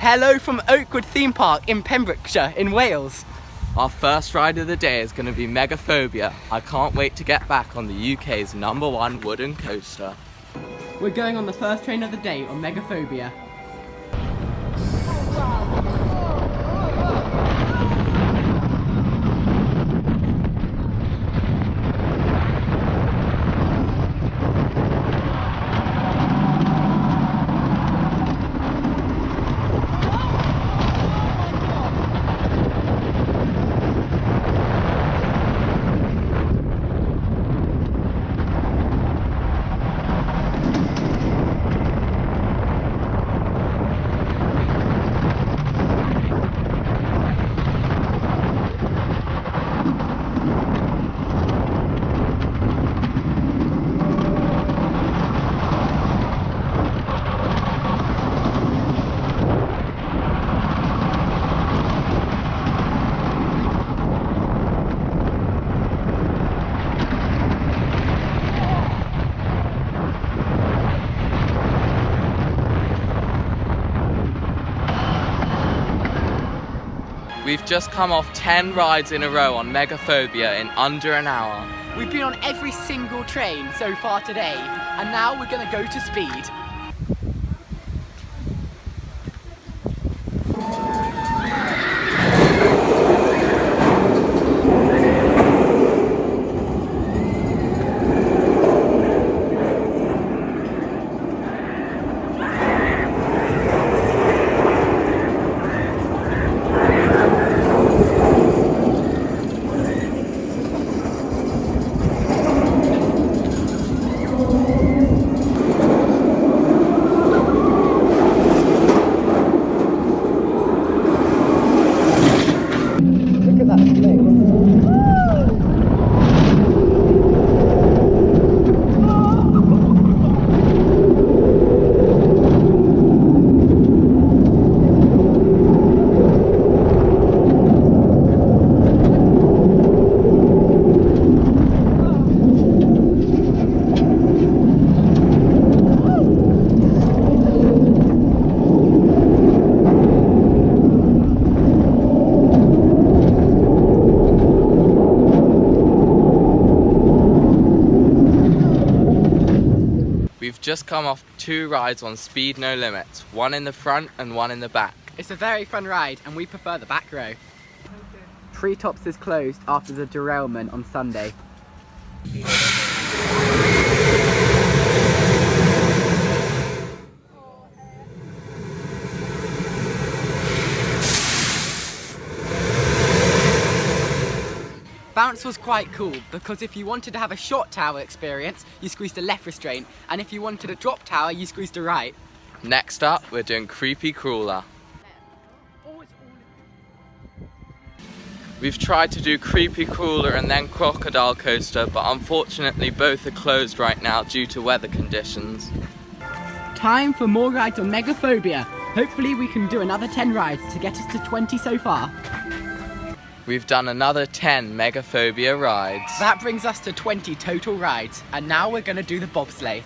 Hello from Oakwood Theme Park in Pembrokeshire in Wales. Our first ride of the day is going to be Megafobia. I can't wait to get back on the UK's #1 wooden coaster. We're going on the first train of the day on Megafobia. We've just come off 10 rides in a row on Megaphobia in under an hour. We've been on every single train so far today, and now we're gonna go to speed. We've just come off 2 rides on Speed No Limits, one in the front and one in the back. It's a very fun ride and we prefer the back row. Treetops is closed after the derailment on Sunday. Bounce was quite cool because if you wanted to have a short tower experience, you squeezed the left restraint, and if you wanted a drop tower, you squeezed the right. Next up, we're doing Creepy Crawler. We've tried to do Creepy Crawler and then Crocodile Coaster, but unfortunately both are closed right now due to weather conditions. Time for more rides on Megaphobia. Hopefully we can do another 10 rides to get us to 20 so far. We've done another 10 Megaphobia rides. That brings us to 20 total rides, and now we're going to do the bobsleigh.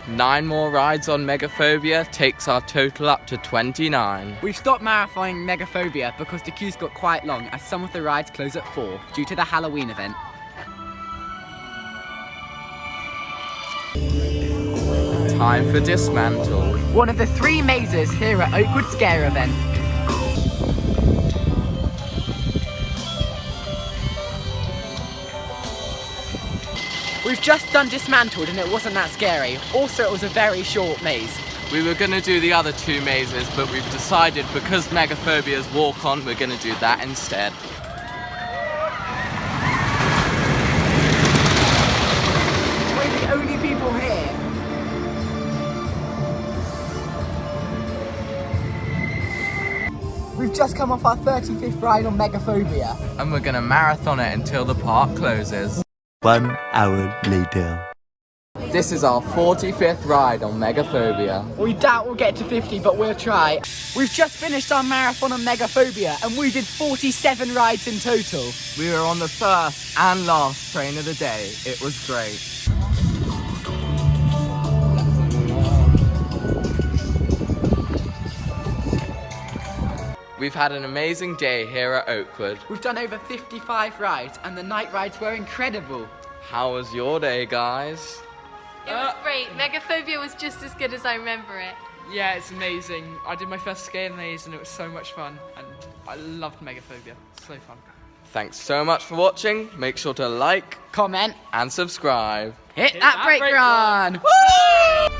Nine more rides on Megaphobia takes our total up to 29. We've stopped marathoning Megaphobia because the queues got quite long as some of the rides close at 4 due to the Halloween event. Time for Dismantle. One of the 3 mazes here at Oakwood Scare event. We've just done Dismantled and it wasn't that scary. Also, it was a very short maze. We were going to do the other 2 mazes, but we've decided because Megaphobia's walk on, we're going to do that instead. We're the only people here. We've just come off our 35th ride on Megaphobia. And we're going to marathon it until the park closes. 1 hour later. This is our 45th ride on Megafobia. We doubt we'll get to 50, but we'll try. We've just finished our marathon on Megaphobia, and we did 47 rides in total. We were on the first and last train of the day. It was great. We've had an amazing day here at Oakwood. We've done over 55 rides, and the night rides were incredible. How was your day, guys? It was great. Megaphobia was just as good as I remember it. Yeah, it's amazing. I did my first scale maze and it was so much fun, and I loved Megaphobia. So fun. Thanks so much for watching. Make sure to like, Comment, and subscribe. hit that brake run! Woo!